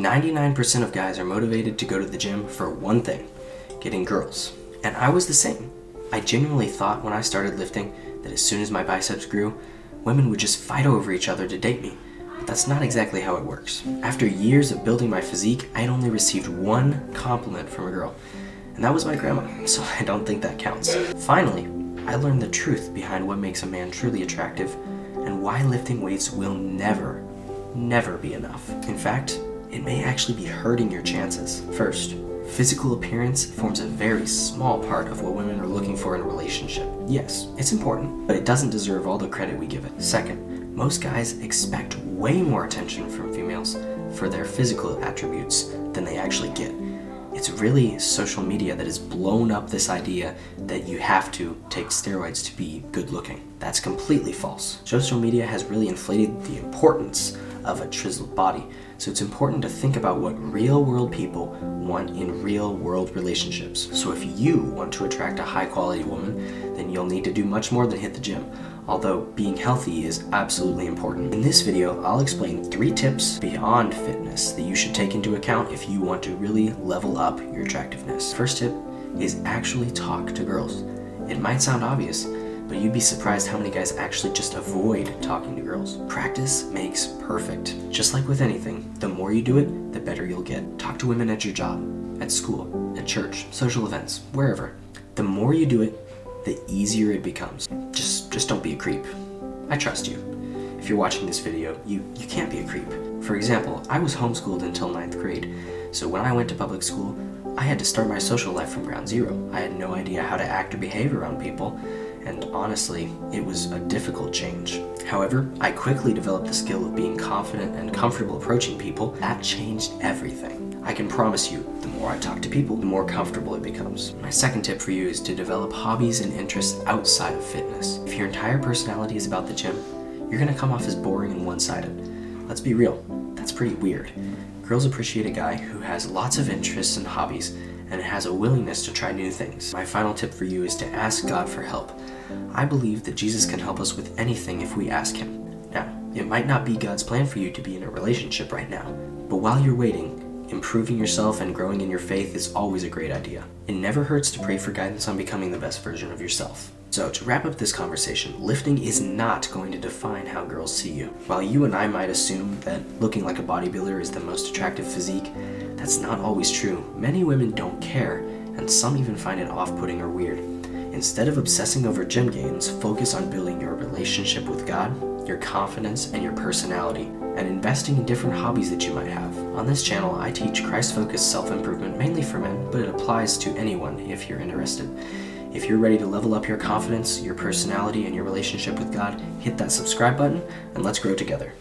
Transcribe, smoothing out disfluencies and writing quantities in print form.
99% of guys are motivated to go to the gym for one thing: getting girls. And I was the same. I genuinely thought when I started lifting that as soon as my biceps grew, women would just fight over each other to date me. But that's not exactly how it works. After years of building my physique, I had only received one compliment from a girl, and that was my grandma, so I don't think that counts. Finally, I learned the truth behind what makes a man truly attractive and why lifting weights will never be enough. In fact, it may actually be hurting your chances. First, physical appearance forms a very small part of what women are looking for in a relationship. Yes, it's important, but it doesn't deserve all the credit we give it. Second, most guys expect way more attention from females for their physical attributes than they actually get. It's really social media that has blown up this idea that you have to take steroids to be good looking. That's completely false. Social media has really inflated the importance of a chiseled body. So it's important to think about what real world people want in real world relationships. So if you want to attract a high quality woman, then you'll need to do much more than hit the gym. Although being healthy is absolutely important. In this video, I'll explain 3 tips beyond fitness that you should take into account if you want to really level up your attractiveness. First tip is actually talk to girls. It might sound obvious, but you'd be surprised how many guys actually just avoid talking to girls. Practice makes perfect. Just like with anything, the more you do it, the better you'll get. Talk to women at your job, at school, at church, social events, wherever. The more you do it, the easier it becomes. Just don't be a creep. I trust you. If you're watching this video, you can't be a creep. For example, I was homeschooled until 9th grade, so when I went to public school, I had to start my social life from ground zero. I had no idea how to act or behave around people, and honestly, it was a difficult change. However, I quickly developed the skill of being confident and comfortable approaching people. That changed everything. I can promise you, the more I talk to people, the more comfortable it becomes. My second tip for you is to develop hobbies and interests outside of fitness. If your entire personality is about the gym, you're gonna come off as boring and one-sided. Let's be real, that's pretty weird. Girls appreciate a guy who has lots of interests and hobbies and has a willingness to try new things. My final tip for you is to ask God for help. I believe that Jesus can help us with anything if we ask him. Now, it might not be God's plan for you to be in a relationship right now, but while you're waiting, improving yourself and growing in your faith is always a great idea. It never hurts to pray for guidance on becoming the best version of yourself. So to wrap up this conversation, lifting is not going to define how girls see you. While you and I might assume that looking like a bodybuilder is the most attractive physique, that's not always true. Many women don't care, and some even find it off-putting or weird. Instead of obsessing over gym gains, focus on building your relationship with God, your confidence, and your personality, and investing in different hobbies that you might have. On this channel, I teach Christ-focused self-improvement mainly for men, but it applies to anyone if you're interested. If you're ready to level up your confidence, your personality, and your relationship with God, hit that subscribe button, and let's grow together.